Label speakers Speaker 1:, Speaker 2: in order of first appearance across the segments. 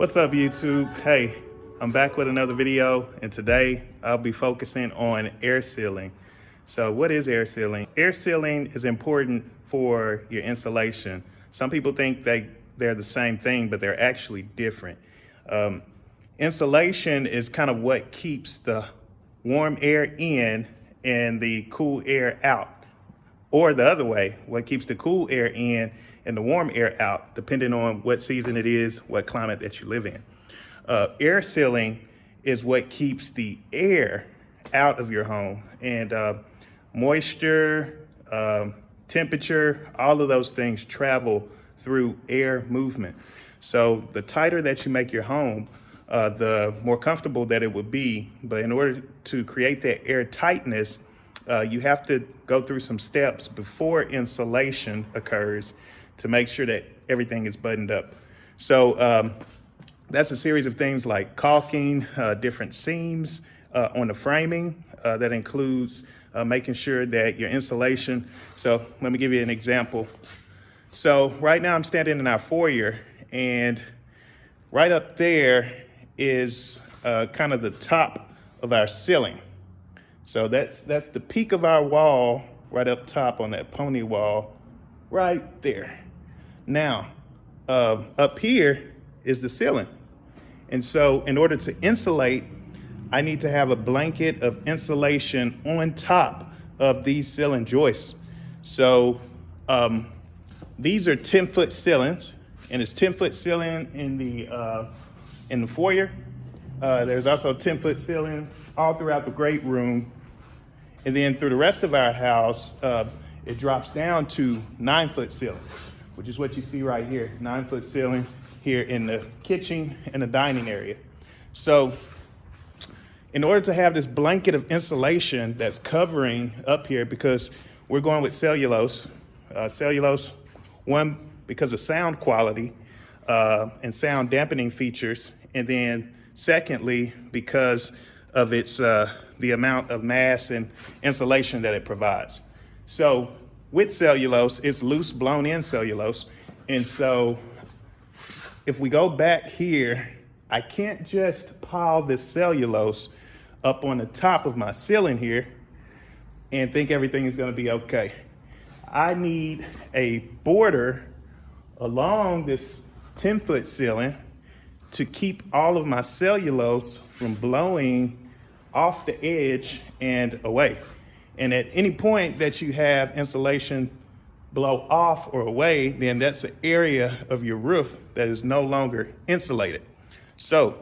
Speaker 1: What's up, YouTube? Hey, I'm back with another video, and today I'll be focusing on air sealing. So what is air sealing? Air sealing is important for your insulation. Some people think they're the same thing, but they're actually different. Insulation is kind of what keeps the warm air in and the cool air out. Or the other way, what keeps the cool air in and the warm air out, depending on what season it is, what climate that you live in. Air sealing is what keeps the air out of your home, and moisture, temperature, all of those things travel through air movement. So the tighter that you make your home, the more comfortable that it would be. But in order to create that air tightness, you have to go through some steps before insulation occurs to make sure that everything is buttoned up. So that's a series of things like caulking, different seams on the framing. That includes making sure that your insulation. So let me give you an example. So right now I'm standing in our foyer, and right up there is kind of the top of our ceiling. So that's the peak of our wall right up top on that pony wall right there. Now, up here is the ceiling. And so in order to insulate, I need to have a blanket of insulation on top of these ceiling joists. So these are 10-foot ceilings, and it's 10-foot ceiling in the foyer. There's also 10-foot ceiling all throughout the great room. And then through the rest of our house, it drops down to 9-foot ceiling, which is what you see right here, 9-foot ceiling here in the kitchen and the dining area. So in order to have this blanket of insulation that's covering up here, because we're going with cellulose, one, because of sound quality and sound dampening features, and then secondly, because of its the amount of mass and insulation that it provides. So with cellulose, it's loose blown in cellulose. And so if we go back here, I can't just pile this cellulose up on the top of my ceiling here and think everything is gonna be okay. I need a border along this 10-foot ceiling to keep all of my cellulose from blowing off the edge and away. And at any point that you have insulation blow off or away, then that's an area of your roof that is no longer insulated. So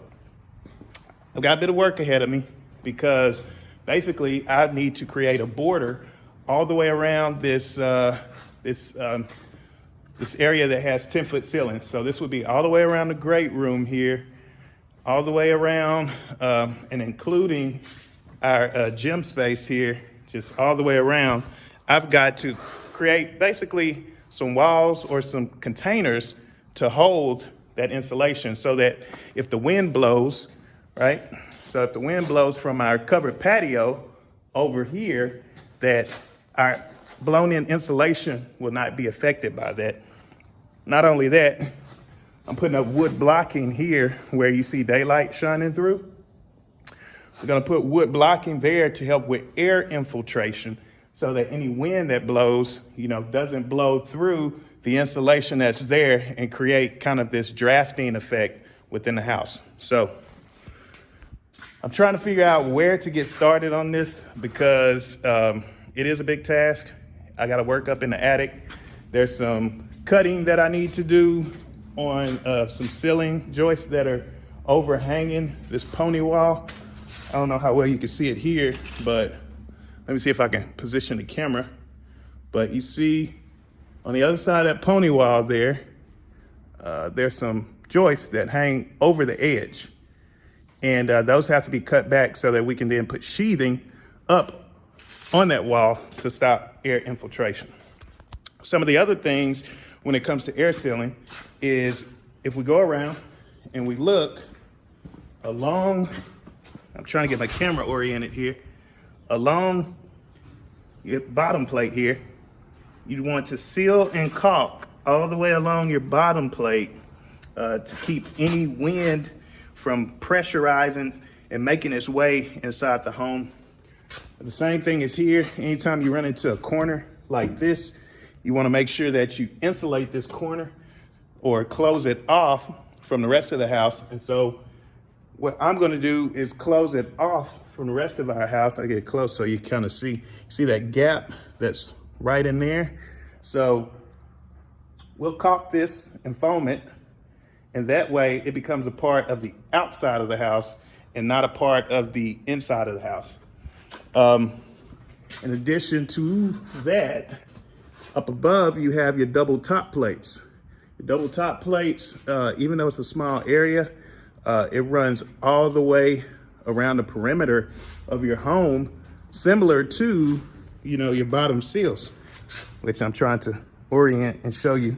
Speaker 1: I've got a bit of work ahead of me, because basically I need to create a border all the way around this this area that has 10-foot ceilings. So this would be all the way around the great room here, all the way around, and including our gym space here, just all the way around. I've got to create basically some walls or some containers to hold that insulation, so that if the wind blows, right? So if the wind blows from our covered patio over here, that our blown in insulation will not be affected by that. Not only that, I'm putting up wood blocking here where you see daylight shining through. We're gonna put wood blocking there to help with air infiltration, so that any wind that blows, doesn't blow through the insulation that's there and create kind of this drafting effect within the house. So I'm trying to figure out where to get started on this, because it is a big task. I gotta work up in the attic. There's some cutting that I need to do on some ceiling joists that are overhanging this pony wall. I don't know how well you can see it here, but let me see if I can position the camera. But you see on the other side of that pony wall there, there's some joists that hang over the edge. And those have to be cut back so that we can then put sheathing up on that wall to stop air infiltration. Some of the other things when it comes to air sealing is, if we go around and we look along, I'm trying to get my camera oriented here, along your bottom plate here, you want to seal and caulk all the way along your bottom plate to keep any wind from pressurizing and making its way inside the home. The same thing is here. Anytime you run into a corner like this, you want to make sure that you insulate this corner or close it off from the rest of the house. And so what I'm going to do is close it off from the rest of our house. I get close so you kind of see that gap that's right in there. So we'll caulk this and foam it, and that way it becomes a part of the outside of the house and not a part of the inside of the house. In addition to that, up above you have your double top plates. Your double top plates, even though it's a small area, it runs all the way around the perimeter of your home, similar to, your bottom seals, which I'm trying to orient and show you.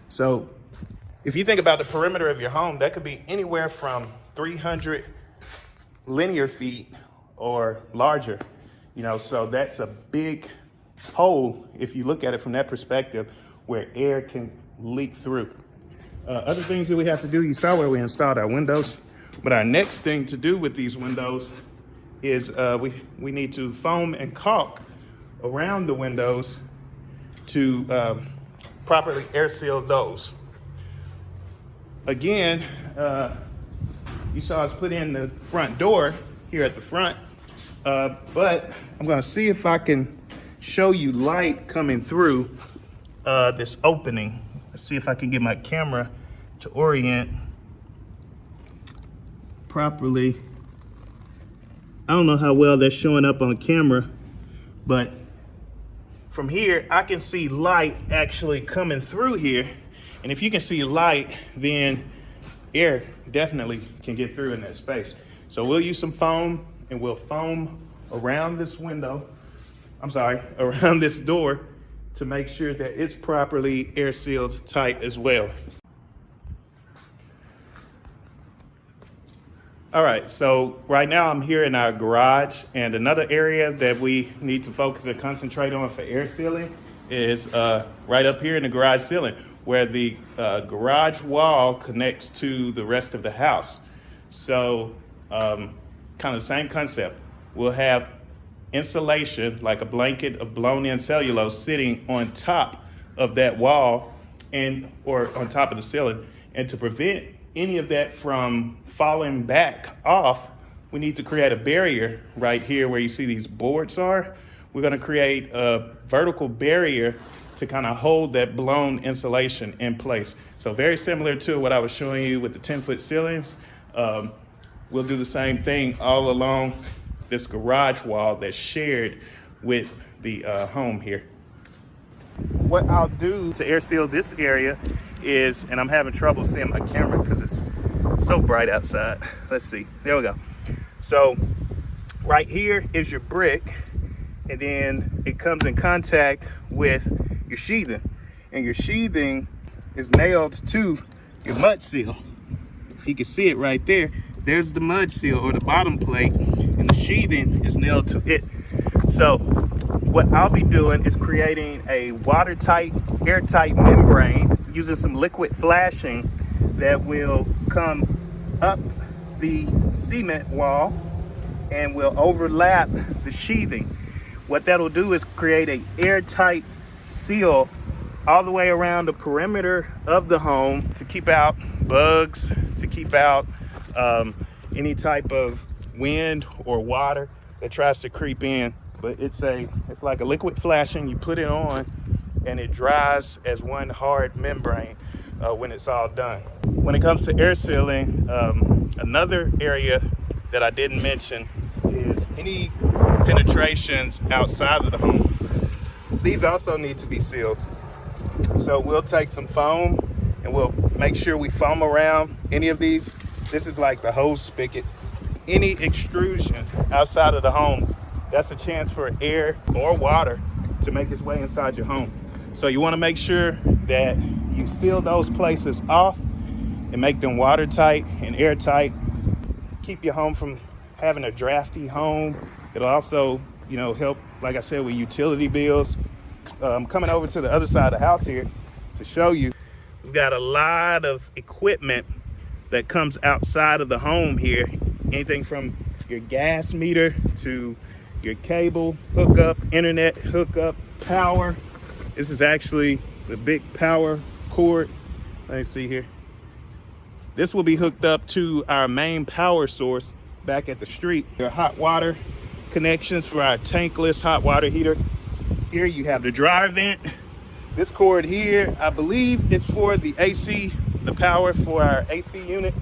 Speaker 1: So if you think about the perimeter of your home, that could be anywhere from 300 linear feet or larger, so that's a big hole if you look at it from that perspective, where air can leak through. Other things that we have to do, you saw where we installed our windows, but our next thing to do with these windows is we need to foam and caulk around the windows to properly air seal those. Again, you saw us put in the front door here at the front, but I'm gonna see if I can show you light coming through this opening. Let's see if I can get my camera to orient properly. I don't know how well that's showing up on camera, but from here I can see light actually coming through here. And if you can see light, then air definitely can get through in that space. So we'll use some foam, and we'll foam around this around this door to make sure that it's properly air sealed tight as well. All right, so right now I'm here in our garage, and another area that we need to focus and concentrate on for air sealing is right up here in the garage ceiling, where the garage wall connects to the rest of the house. So kind of the same concept. We'll have insulation, like a blanket of blown in cellulose, sitting on top of that wall or on top of the ceiling. And to prevent any of that from falling back off, we need to create a barrier right here where you see these boards are. We're going to create a vertical barrier to kind of hold that blown insulation in place. So very similar to what I was showing you with the 10-foot ceilings. We'll do the same thing all along this garage wall that's shared with the home here. What I'll do to air seal this area is, and I'm having trouble seeing my camera because it's so bright outside. Let's see, there we go. So right here is your brick, and then it comes in contact with your sheathing, and your sheathing is nailed to your mud seal. If you can see it right there, there's the mud seal or the bottom plate, and the sheathing is nailed to it. So what I'll be doing is creating a watertight, airtight membrane using some liquid flashing that will come up the cement wall and will overlap the sheathing. What that'll do is create an airtight seal all the way around the perimeter of the home to keep out bugs, to keep out any type of wind or water that tries to creep in. But it's like a liquid flashing. You put it on and it dries as one hard membrane when it's all done. When it comes to air sealing, another area that I didn't mention is any penetrations outside of the home. These also need to be sealed. So we'll take some foam and we'll make sure we foam around any of these. This is like the hose spigot. Any extrusion outside of the home, that's a chance for air or water to make its way inside your home. So you want to make sure that you seal those places off and make them watertight and airtight. Keep your home from having a drafty home. It'll also, help, like I said, with utility bills. I'm coming over to the other side of the house here to show you. we've got a lot of equipment that comes outside of the home here. Anything from your gas meter to your cable hookup, internet hookup, power. This is actually the big power cord. Let me see here. This will be hooked up to our main power source back at the street. Your hot water connections for our tankless hot water heater. Here you have the dryer vent. This cord here, I believe, is for the AC, the power for our AC unit.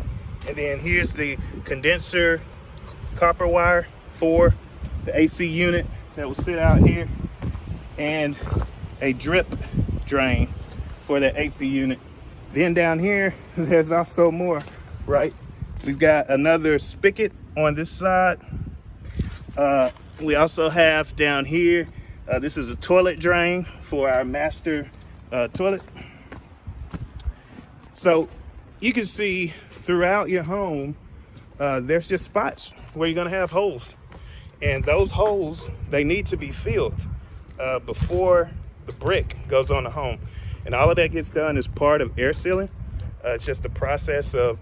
Speaker 1: And then here's the condenser copper wire for the AC unit that will sit out here, and a drip drain for the AC unit. Then down here, there's also more, right? We've got another spigot on this side. We also have down here, this is a toilet drain for our master toilet. So you can see throughout your home, there's just spots where you're gonna have holes. And those holes, they need to be filled before the brick goes on the home. And all of that gets done as part of air sealing. It's just the process of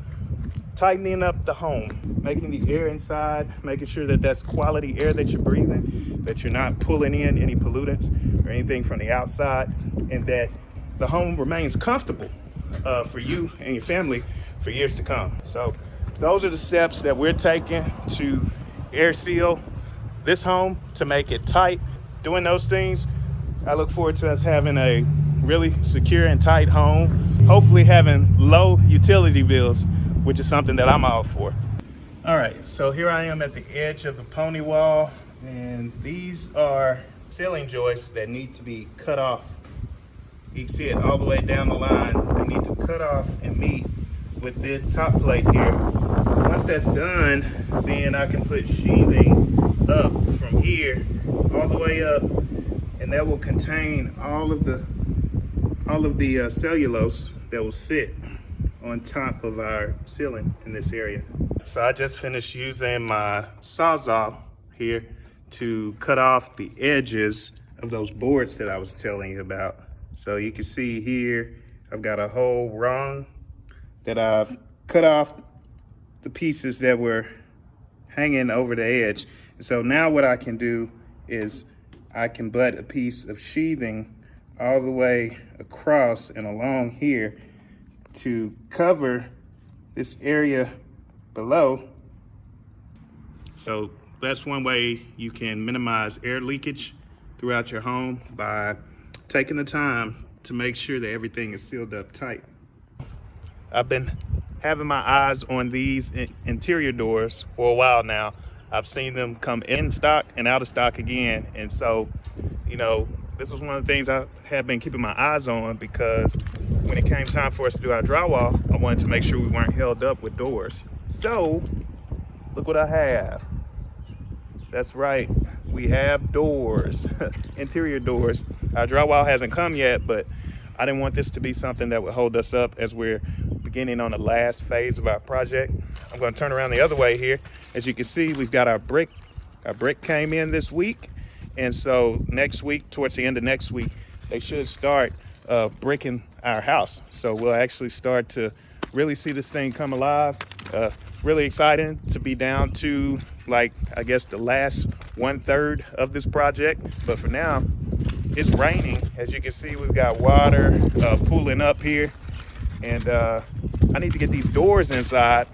Speaker 1: tightening up the home, making the air inside, making sure that that's quality air that you're breathing, that you're not pulling in any pollutants or anything from the outside, and that the home remains comfortable for you and your family for years to come. So those are the steps that we're taking to air seal this home, to make it tight. Doing those things, I look forward to us having a really secure and tight home, hopefully having low utility bills, which is something that I'm all for. All right, so here I am at the edge of the pony wall, and these are ceiling joists that need to be cut off. You can see it all the way down the line. They need to cut off and meet with this top plate here. Once that's done, then I can put sheathing up from here all the way up, and that will contain all of the cellulose that will sit on top of our ceiling in this area. So I just finished using my Sawzall here to cut off the edges of those boards that I was telling you about. So you can see here, I've got a whole rung that I've cut off the pieces that were hanging over the edge. So now what I can do is I can butt a piece of sheathing all the way across and along here to cover this area below. So that's one way you can minimize air leakage throughout your home, by taking the time to make sure that everything is sealed up tight. I've been having my eyes on these interior doors for a while now. I've seen them come in stock and out of stock again. And so, you know, this was one of the things I have been keeping my eyes on, because when it came time for us to do our drywall, I wanted to make sure we weren't held up with doors. So look what I have. That's right, we have doors, interior doors. Our drywall hasn't come yet, but I didn't want this to be something that would hold us up as we're beginning on the last phase of our project. I'm going to turn around the other way here. As you can see, we've got our brick. Our brick came in this week, and so next week, towards the end of next week, they should start bricking our house. So we'll actually start to really see this thing come alive. Really exciting to be down to, like, I guess the last 1/3 of this project. But for now, it's raining. As you can see, we've got water pooling up here. And I need to get these doors inside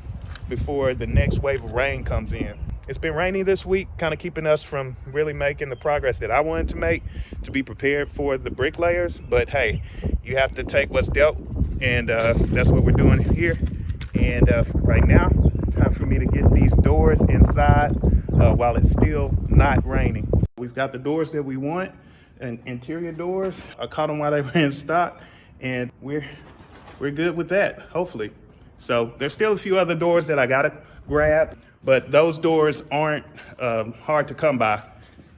Speaker 1: before the next wave of rain comes in. It's been raining this week, kind of keeping us from really making the progress that I wanted to make to be prepared for the bricklayers. But hey, you have to take what's dealt, and that's what we're doing here. And right now, it's time for me to get these doors inside while it's still not raining. We've got the doors that we want, and interior doors. I caught them while they were in stock, and we're good with that, hopefully. So there's still a few other doors that I gotta grab, but those doors aren't hard to come by,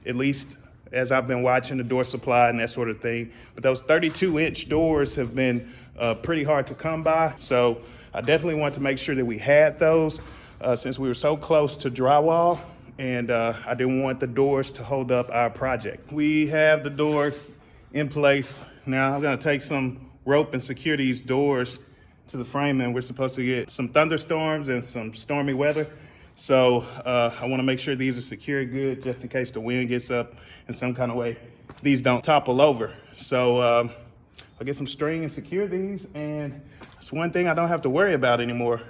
Speaker 1: at least as I've been watching the door supply and that sort of thing. But those 32-inch doors have been pretty hard to come by. So I definitely want to make sure that we had those since we were so close to drywall, and I didn't want the doors to hold up our project. We have the doors in place. Now I'm gonna take some rope and secure these doors to the frame, and we're supposed to get some thunderstorms and some stormy weather. So I want to make sure these are secured good, just in case the wind gets up in some kind of way. These don't topple over. So I'll get some string and secure these, and it's one thing I don't have to worry about anymore.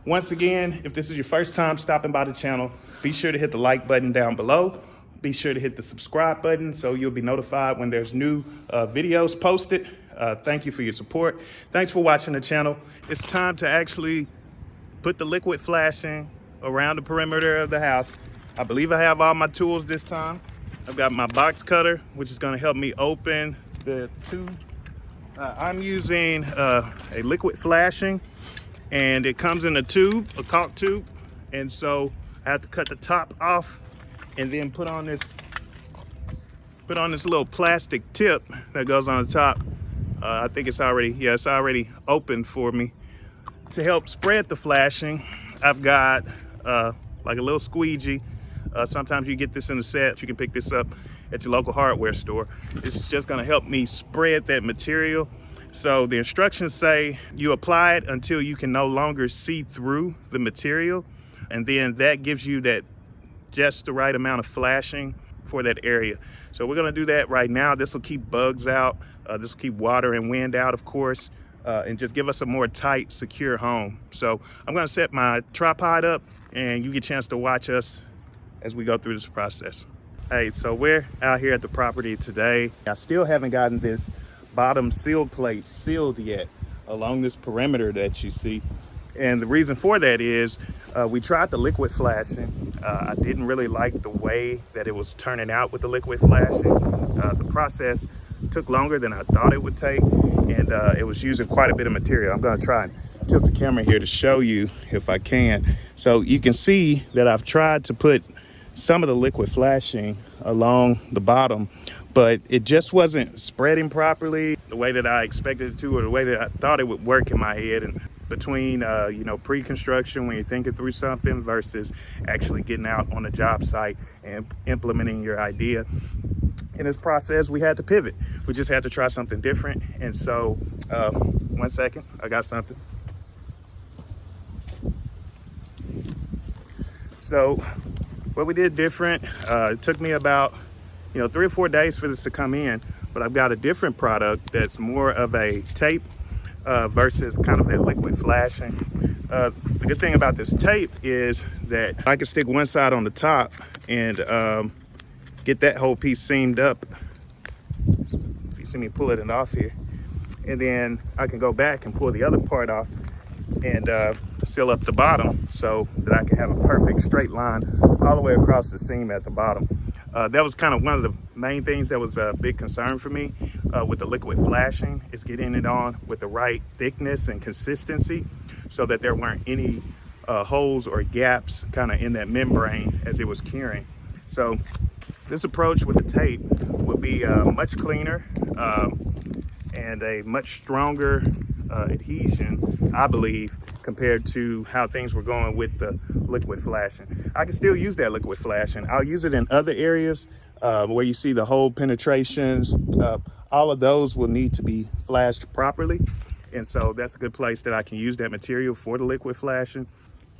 Speaker 1: Once again, if this is your first time stopping by the channel, be sure to hit the like button down below. Be sure to hit the subscribe button so you'll be notified when there's new videos posted. Thank you for your support. Thanks for watching the channel. It's time to actually put the liquid flashing around the perimeter of the house. I believe I have all my tools this time. I've got my box cutter, which is gonna help me open the tube. I'm using a liquid flashing, and it comes in a tube, a caulk tube. And so I have to cut the top off and then put on this little plastic tip that goes on the top. I think it's already open for me. To help spread the flashing, I've got like a little squeegee. Sometimes you get this in a set. You can pick this up at your local hardware store. It's just gonna help me spread that material. So the instructions say you apply it until you can no longer see through the material. And then that gives you that just the right amount of flashing for that area. So we're gonna do that right now. This will keep bugs out. This will keep water and wind out, of course, and just give us a more tight, secure home. So I'm gonna set my tripod up, and you get a chance to watch us as we go through this process. Hey, so we're out here at the property today. I still haven't gotten this bottom seal plate sealed yet along this perimeter that you see. And the reason for that is we tried the liquid flashing. I didn't really like the way that it was turning out with the liquid flashing. The process took longer than I thought it would take, and it was using quite a bit of material. I'm gonna try and tilt the camera here to show you if I can. So you can see that I've tried to put some of the liquid flashing along the bottom, but it just wasn't spreading properly the way that I expected it to, or the way that I thought it would work in my head. And between pre-construction, when you're thinking through something, versus actually getting out on a job site and implementing your idea, in this process we had to pivot. We just had to try something different. And so 1 second, I got something. So what we did different, it took me about 3 or 4 days for this to come in, but I've got a different product that's more of a tape versus kind of that liquid flashing. The good thing about this tape is that I can stick one side on the top and get that whole piece seamed up. If you see me pulling it off here, and then I can go back and pull the other part off and seal up the bottom so that I can have a perfect straight line all the way across the seam at the bottom. That was kind of one of the main things that was a big concern for me with the liquid flashing, is getting it on with the right thickness and consistency so that there weren't any holes or gaps kind of in that membrane as it was curing. So this approach with the tape will be much cleaner and a much stronger adhesion, I believe, compared to how things were going with the liquid flashing. I can still use that liquid flashing. I'll use it in other areas where you see the hole penetrations. All of those will need to be flashed properly. And so that's a good place that I can use that material for the liquid flashing.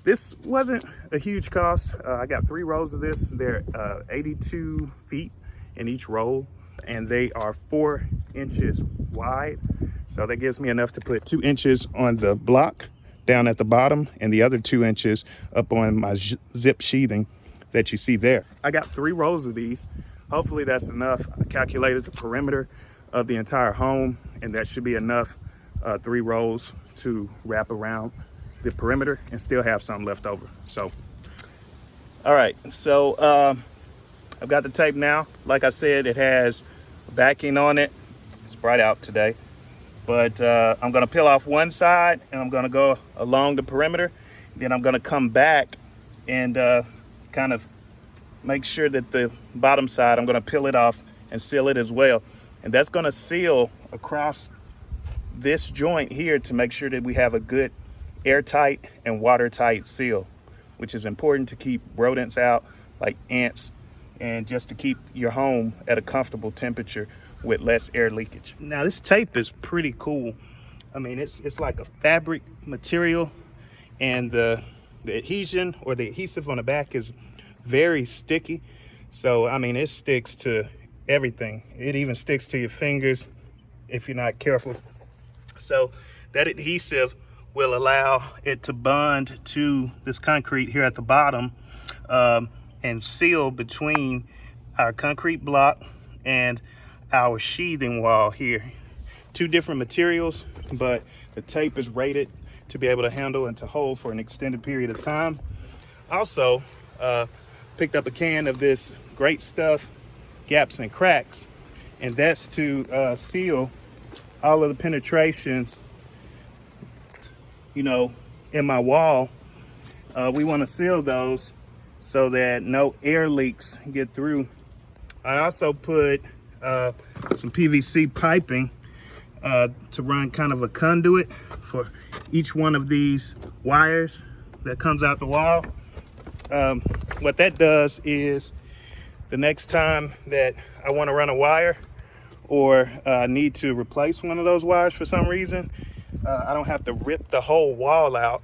Speaker 1: This wasn't a huge cost. I got 3 rolls of this. They're 82 feet in each roll, and they are 4 inches wide. So that gives me enough to put 2 inches on the block down at the bottom, and the other 2 inches up on my zip sheathing that you see there. I got 3 rolls of these. Hopefully that's enough. I calculated the perimeter of the entire home, and that should be enough, 3 rolls to wrap around the perimeter and still have some left over. So, all right, so I've got the tape now. Like I said, it has backing on it. It's bright out today. But I'm gonna peel off one side and I'm gonna go along the perimeter. Then I'm gonna come back and kind of make sure that the bottom side, I'm gonna peel it off and seal it as well. And that's gonna seal across this joint here to make sure that we have a good airtight and watertight seal, which is important to keep rodents out like ants and just to keep your home at a comfortable temperature with less air leakage. Now this tape is pretty cool. I mean, it's like a fabric material, and the adhesion or the adhesive on the back is very sticky. So I mean, it sticks to everything. It even sticks to your fingers if you're not careful. So that adhesive will allow it to bond to this concrete here at the bottom, and seal between our concrete block and our sheathing wall here. Two different materials, but the tape is rated to be able to handle and to hold for an extended period of time. Also, picked up a can of this Great Stuff Gaps and Cracks, and that's to seal all of the penetrations, you know, in my wall. We want to seal those so that no air leaks get through. I also put some PVC piping to run kind of a conduit for each one of these wires that comes out the wall. What that does is the next time that I want to run a wire or need to replace one of those wires for some reason, I don't have to rip the whole wall out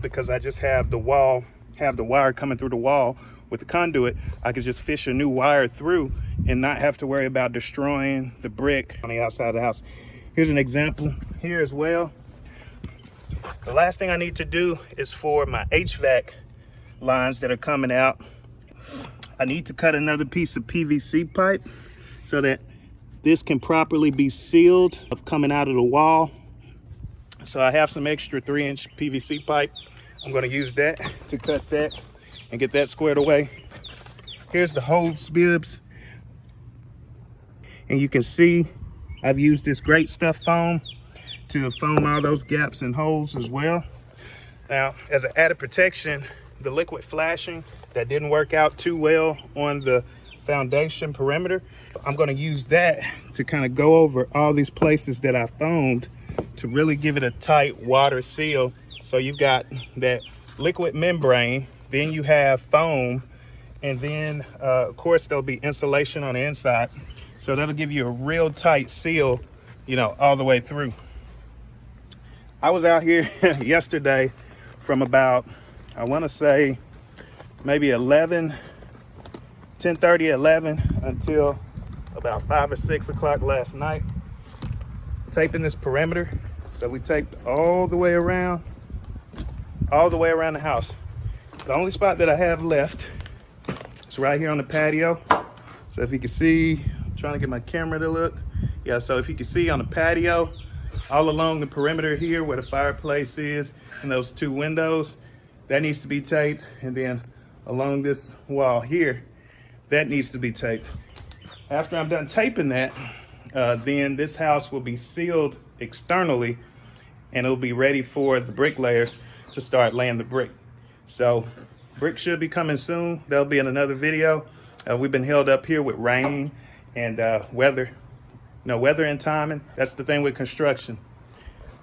Speaker 1: because I just have the wire coming through the wall with the conduit. I could just fish a new wire through and not have to worry about destroying the brick on the outside of the house. Here's an example here as well. The last thing I need to do is for my HVAC lines that are coming out, I need to cut another piece of PVC pipe so that this can properly be sealed of coming out of the wall. So I have some extra 3-inch PVC pipe. I'm going to use that to cut that and get that squared away. Here's the hose bibs, and you can see I've used this Great Stuff foam to foam all those gaps and holes as well. Now, as an added protection, the liquid flashing that didn't work out too well on the foundation perimeter, I'm going to use that to kind of go over all these places that I foamed to really give it a tight water seal. So you've got that liquid membrane, then you have foam, and then of course there'll be insulation on the inside. So that'll give you a real tight seal, you know, all the way through. I was out here yesterday from about, I want to say maybe 10:30, 11 until about 5 or 6 o'clock last night, taping this perimeter. So we taped all the way around the house. The only spot that I have left is right here on the patio. So if you can see, I'm trying to get my camera to look. Yeah, so if you can see on the patio, all along the perimeter here where the fireplace is and those two windows, that needs to be taped. And then along this wall here, that needs to be taped. After I'm done taping that, then this house will be sealed externally, and it'll be ready for the bricklayers to start laying the brick. So brick should be coming soon. That'll be in another video. We've been held up here with rain and weather. You know, weather and timing, that's the thing with construction.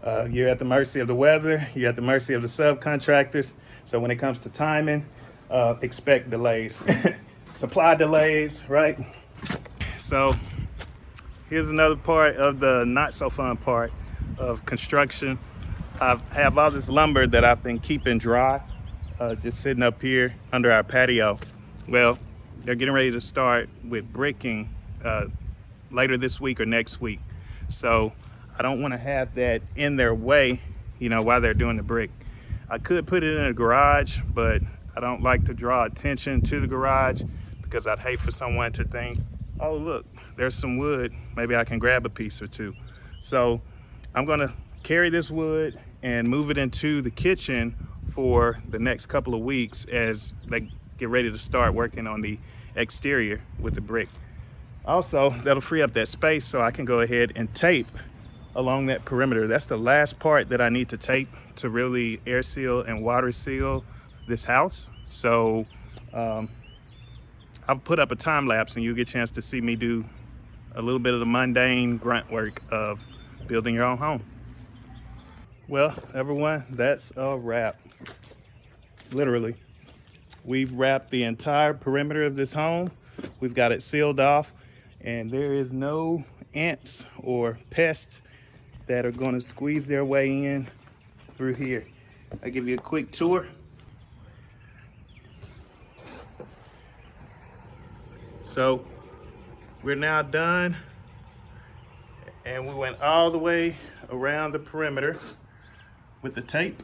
Speaker 1: You're at the mercy of the weather. You're at the mercy of the subcontractors. So when it comes to timing, expect delays. Supply delays, right? So here's another part of the not so fun part of construction. I have all this lumber that I've been keeping dry, just sitting up here under our patio. Well, they're getting ready to start with bricking later this week or next week. So I don't want to have that in their way, you know, while they're doing the brick. I could put it in a garage, but I don't like to draw attention to the garage because I'd hate for someone to think, oh, look, there's some wood. Maybe I can grab a piece or two. So I'm gonna carry this wood and move it into the kitchen for the next couple of weeks as they get ready to start working on the exterior with the brick. Also, that'll free up that space so I can go ahead and tape along that perimeter. That's the last part that I need to tape to really air seal and water seal this house. So I'll put up a time lapse and you'll get a chance to see me do a little bit of the mundane grunt work of building your own home. Well, everyone, that's a wrap. Literally, we've wrapped the entire perimeter of this home We've got it sealed off, and there is no ants or pests that are going to squeeze their way in through here. I'll give you a quick tour. So we're now done, and we went all the way around the perimeter with the tape.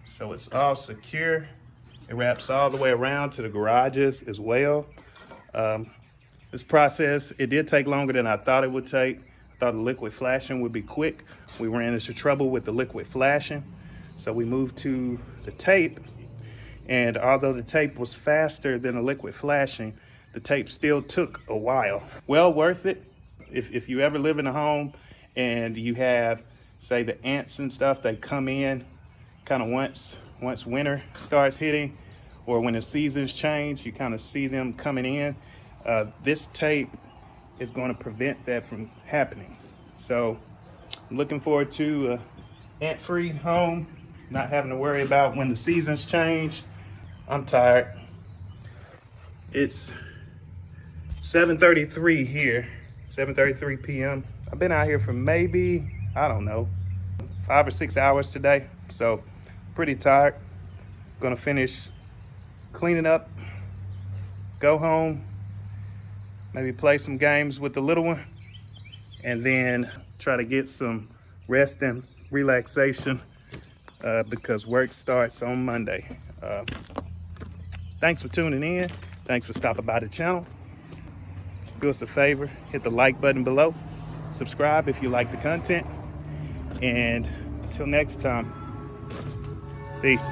Speaker 1: So it's all secure. It wraps all the way around to the garages as well. This process, it did take longer than I thought it would take. I thought the liquid flashing would be quick. We ran into trouble with the liquid flashing. So we moved to the tape. And although the tape was faster than the liquid flashing, the tape still took a while. Well worth it. If you ever live in a home and you have, say, the ants and stuff, they come in kind of once winter starts hitting, or when the seasons change, you kind of see them coming in. This tape is going to prevent that from happening. So I'm looking forward to an ant-free home, not having to worry about when the seasons change. I'm tired. It's 7:33 here, 7:33 p.m. I've been out here for maybe, I don't know, 5 or 6 hours today. So pretty tired. Gonna finish cleaning up, go home, maybe play some games with the little one, and then try to get some rest and relaxation because work starts on Monday. Thanks for tuning in. Thanks for stopping by the channel. Do us a favor, hit the like button below. Subscribe if you like the content. And until next time, peace.